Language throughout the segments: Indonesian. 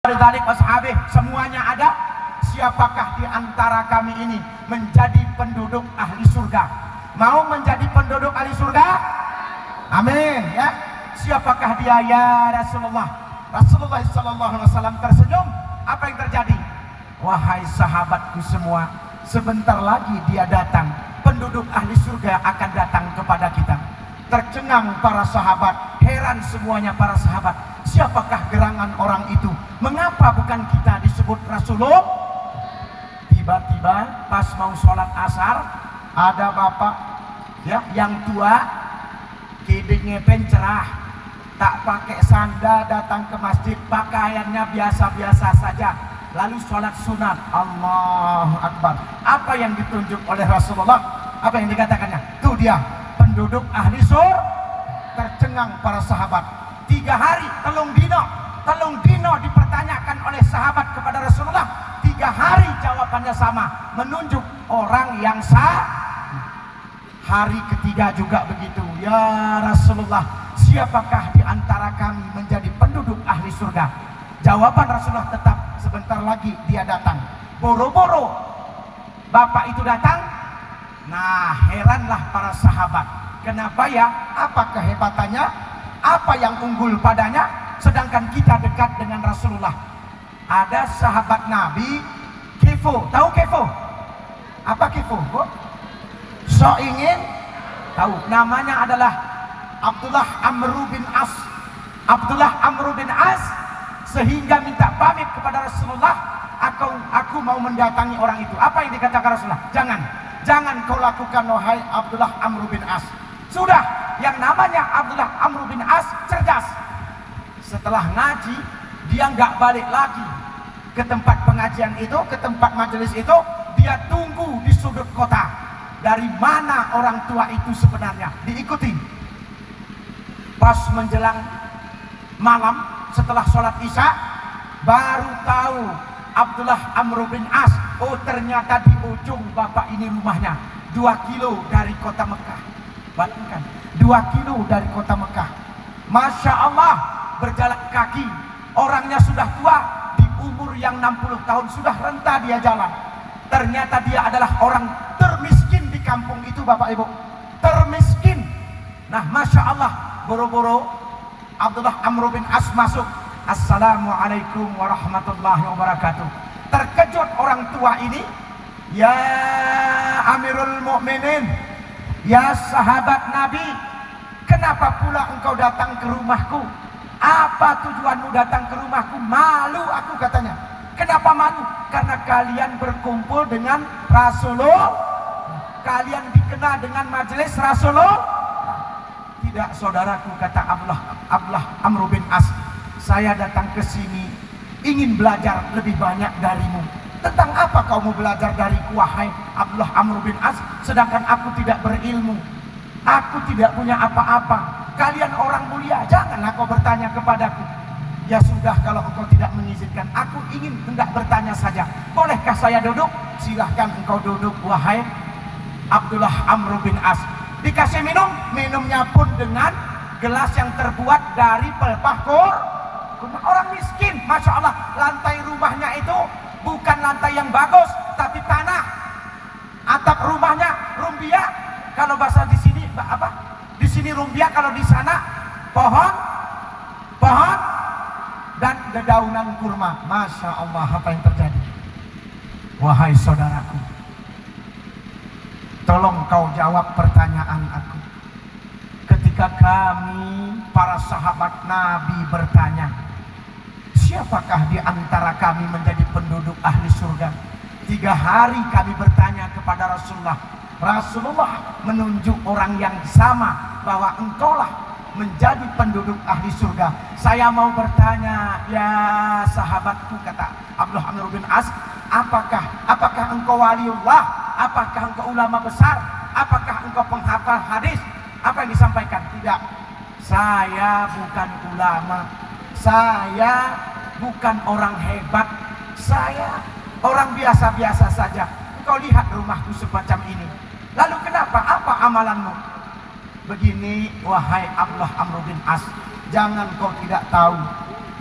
Dzalik washabih, semuanya ada. Siapakah di antara kami ini menjadi penduduk ahli surga? Mau menjadi penduduk ahli surga? Amin ya. Siapakah dia ya Rasulullah? Rasulullah sallallahu alaihi wasallam tersenyum. Apa yang terjadi? Wahai sahabatku semua, sebentar lagi dia datang. Penduduk ahli surga akan datang kepada kita. Tercengang para sahabat, heran semuanya para sahabat. Siapakah gerangan orang itu? Mengapa bukan kita disebut Rasulullah? Tiba-tiba pas mau sholat asar, ada bapak ya yang tua, kidingnya pencerah, tak pakai sandal, datang ke masjid, pakaiannya biasa-biasa saja, lalu sholat sunat. Allahu Akbar. Apa yang ditunjuk oleh Rasulullah? Apa yang dikatakannya? Tuh dia, penduduk ahli surga. Tercengang para sahabat. 3 hari, telung dino dipertanyakan oleh sahabat kepada Rasulullah. 3 hari jawabannya sama, menunjuk orang yang sah. Hari ketiga juga begitu. Ya Rasulullah, siapakah di antara kami menjadi penduduk ahli surga? Jawaban Rasulullah tetap, sebentar lagi dia datang. Boro-boro bapak itu datang. Nah, heranlah para sahabat. Kenapa ya? Apa kehebatannya? Apa yang unggul padanya? Sedangkan kita dekat dengan Rasulullah. Ada sahabat Nabi, Kifo. Tahu Kifo? Apa Kifo? So ingin tahu. Namanya adalah Abdullah Amru bin As. Abdullah Amru bin As sehingga minta pamit kepada Rasulullah. Aku mau mendatangi orang itu. Apa yang dikatakan Rasulullah? Jangan kau lakukan, wahai Abdullah Amru bin As. Sudah, yang namanya Abdullah Amru bin As cerdas. Setelah ngaji, dia nggak balik lagi ke tempat pengajian itu, ke tempat majelis itu. Dia tunggu di sudut kota. Dari mana orang tua itu sebenarnya? Diikuti. Pas menjelang malam, setelah sholat isya, baru tahu Abdullah Amru bin As. Oh, ternyata di ujung bapak ini rumahnya, 2 kilo dari kota Mekah. Bayangkan, 2 kilo dari kota Mekah. Masya Allah, berjalan kaki. Orangnya sudah tua, di umur yang 60 tahun, sudah renta dia jalan. Ternyata dia adalah orang termiskin di kampung itu, Bapak Ibu. Termiskin. Nah, Masya Allah, boro-boro Abdullah Amru bin As masuk. Assalamualaikum warahmatullahi wabarakatuh. Terkejut orang tua ini. Ya Amirul Mukminin, ya sahabat Nabi, kenapa pula engkau datang ke rumahku? Apa tujuanmu datang ke rumahku? Malu aku, katanya. Kenapa malu? Karena kalian berkumpul dengan Rasulullah. Kalian dikenal dengan majelis Rasulullah. Tidak, saudaraku, kata Abdullah Amru bin As. Saya datang ke sini ingin belajar lebih banyak darimu. Tentang apa kau mau belajar dariku, wahai Abdullah Amru bin As, sedangkan aku tidak berilmu, aku tidak punya apa-apa. Kalian orang mulia, janganlah kau bertanya kepadaku. Ya sudah, kalau engkau tidak mengizinkan, aku ingin hendak bertanya saja. Bolehkah saya duduk? Silahkan engkau duduk, wahai Abdullah Amru bin As. Dikasih minum, minumnya pun dengan gelas yang terbuat dari pelepah kurma. Orang miskin, Masya Allah, lantai rumahnya itu bukan lantai yang bagus, tapi tanah. Atap rumahnya rumbia. Kalau bahasa di sini apa? Di sini rumbia, kalau di sana pohon dan dedaunan kurma. Masya Allah, apa yang terjadi? Wahai saudaraku, tolong kau jawab pertanyaan aku. Ketika kami para sahabat Nabi bertanya, siapakah di antara kami menjadi penduduk ahli surga? 3 hari kami bertanya kepada Rasulullah. Rasulullah menunjuk orang yang sama, bahwa engkaulah menjadi penduduk ahli surga. Saya mau bertanya, ya sahabatku, kata Abdullah Amru bin As, apakah engkau waliullah? Apakah engkau ulama besar? Apakah engkau penghafal hadis? Apa yang disampaikan? Tidak, saya bukan ulama, saya bukan orang hebat, saya orang biasa-biasa saja. Engkau lihat rumahku semacam ini. Lalu kenapa? Apa amalanmu? Begini, wahai Abdullah Amru bin As, jangan kau tidak tahu,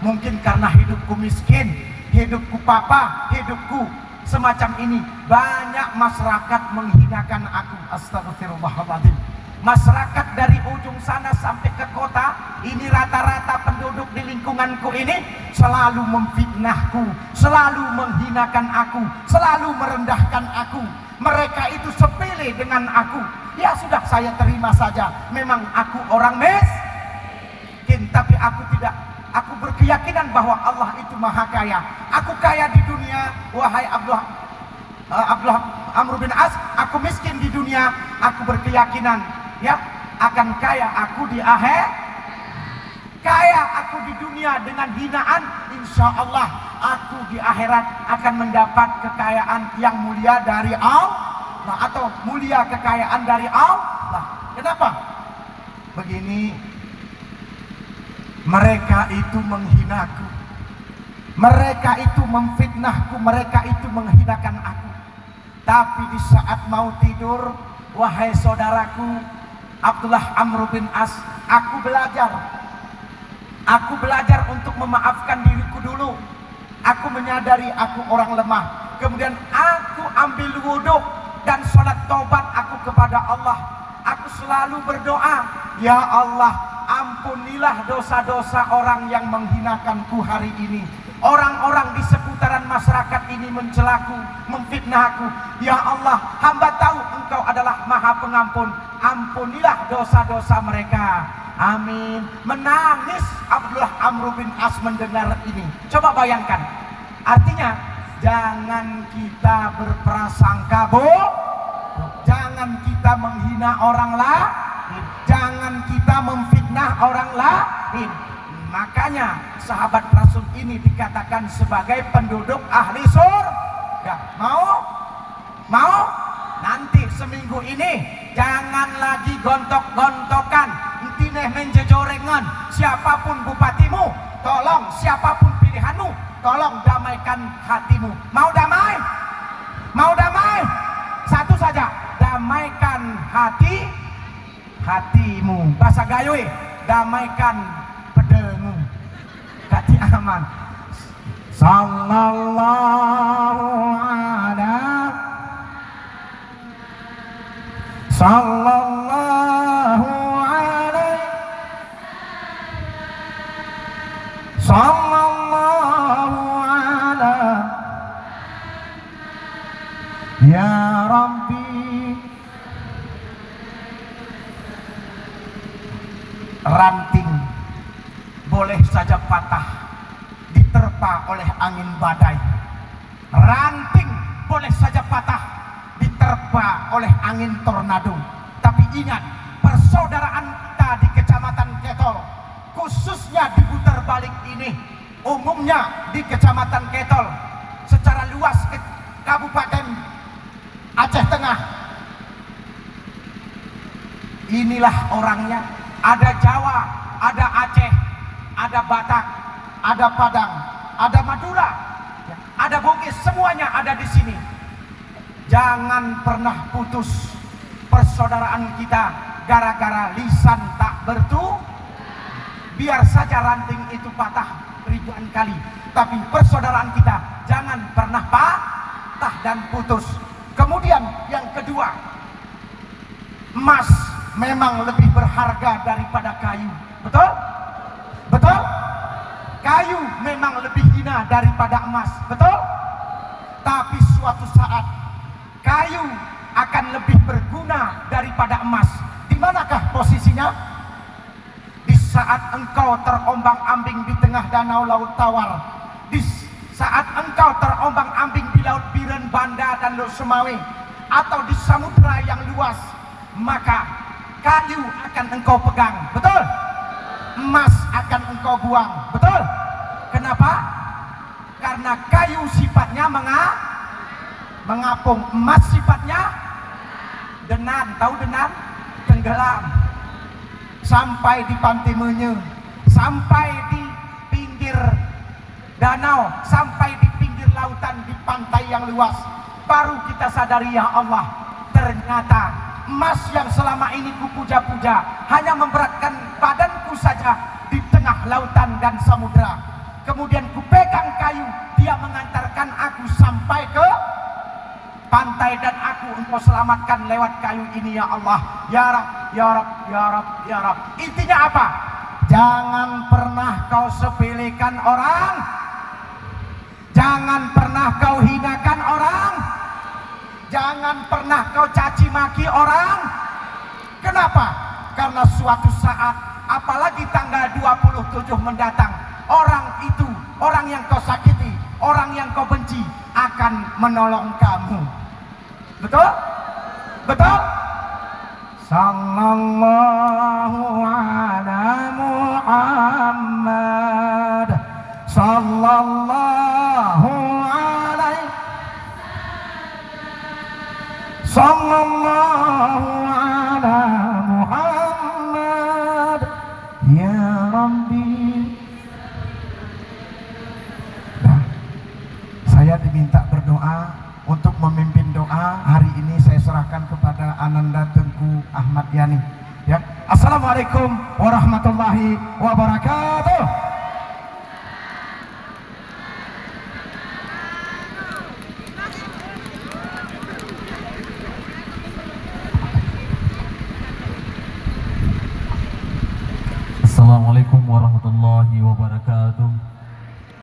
Mungkin karena hidupku miskin, hidupku papa, hidupku semacam ini. Banyak masyarakat menghinakan aku. Astagfirullahaladzim. Masyarakat dari ujung sana sampai ke kota, ini rata-rata penduduk di lingkunganku ini selalu memfitnahku, selalu menghinakan aku, selalu merendahkan aku. Mereka itu sepele dengan aku. Ya sudah, saya terima saja. Memang aku orang miskin, tapi aku tidak. Aku berkeyakinan bahwa Allah itu maha kaya. Aku kaya di dunia, wahai Abdullah Amr bin As. Aku miskin di dunia. Aku berkeyakinan ya akan kaya aku di akhir. Kaya aku di dunia dengan hinaan, insya Allah aku di akhirat akan mendapat kekayaan yang mulia dari Allah, atau mulia kekayaan dari Allah. Kenapa? Begini, mereka itu menghinaku, mereka itu memfitnahku, mereka itu menghinakan aku. Tapi di saat mau tidur, wahai saudaraku Abdullah Amr bin As, aku belajar untuk memaafkan diriku dulu. Aku menyadari aku orang lemah. Kemudian aku ambil wudhu dan sholat taubat aku kepada Allah. Aku selalu berdoa, ya Allah, ampunilah dosa-dosa orang yang menghinakanku hari ini. Orang-orang di seputaran masyarakat ini mencelaku, memfitnahku. Ya Allah, hamba tahu Engkau adalah Maha Pengampun. Ampunilah dosa-dosa mereka. Amin. Menangis Abdullah Amr bin As mendengar ini. Coba bayangkan. Artinya, jangan kita berprasangka buruk. Jangan kita menghina orang lain. Jangan kita memfitnah orang lain. Makanya sahabat Rasul ini dikatakan sebagai penduduk ahli surga. Mau? Nanti seminggu ini jangan lagi gontok-gontokan, intineh menjejorengan. Siapapun bupatimu, tolong, siapapun pilihanmu, tolong damaikan hatimu. Mau damai? Mau damai? Satu saja, damaikan hatimu. Bahasa Gayo, damaikan pedemu. Hati aman. Sallallahu alaihi sallallahu alaihi ya Rabbi. Ranting boleh saja patah diterpa oleh angin badai. Ranting boleh saja patah diterpa oleh angin tornado. Tapi ingat, persaudaraan kita di Kecamatan Ketol, khususnya di putar balik ini, umumnya di Kecamatan Ketol, secara luas Kabupaten Aceh Tengah, inilah orangnya. Ada Jawa, ada Aceh, ada Batak, ada Padang, ada Madura, ada Bugis, semuanya ada di sini. Jangan pernah putus persaudaraan kita gara-gara lisan tak bertu. Biar saja ranting itu patah ribuan kali, tapi persaudaraan kita jangan pernah patah dan putus. Kemudian yang kedua, emas memang lebih berharga daripada kayu. Betul? Betul? Kayu memang lebih hina daripada emas. Betul? Tapi suatu saat kayu akan lebih berguna daripada emas. Di manakah posisinya? Di saat engkau terombang-ambing di tengah danau Laut Tawar, di saat engkau terombang-ambing di Laut Biren, Banda dan Laut Semawe, atau di samudra yang luas, maka kayu akan engkau pegang. Betul? Emas akan engkau buang. Betul? Kenapa? Karena kayu sifatnya mengapung, emas sifatnya denan. Tahu denan? Tenggelam. Sampai di pantai Menye, sampai di pinggir danau, sampai di pinggir lautan, di pantai yang luas, baru kita sadari, ya Allah, ternyata emas yang selama ini kupuja-puja hanya memberatkan badanku saja di tengah lautan dan samudera. kemudian kupegang kayu, dia mengantarkan aku sampai ke pantai dan engkau selamatkan lewat kayu ini ya Allah. Ya Rab, ya Rab, ya Rab, ya Rab. Intinya apa? Jangan pernah kau sepelekan orang, jangan pernah kau hinakan orang, jangan pernah kau caci maki orang. Kenapa? Karena suatu saat, apalagi tanggal 27 mendatang, orang itu, orang yang kau sakiti, orang yang kau benci akan menolong kamu. Betul? Betul? Sallallahu ala Muhammad, sallallahu alaihi, sallallahu ala Muhammad ya Rabbi. Nah, saya diminta berdoa. Untuk memimpin doa hari ini saya serahkan kepada Ananda Tengku Ahmad Yani. Ya, Assalamualaikum warahmatullahi wabarakatuh. Assalamualaikum warahmatullahi wabarakatuh.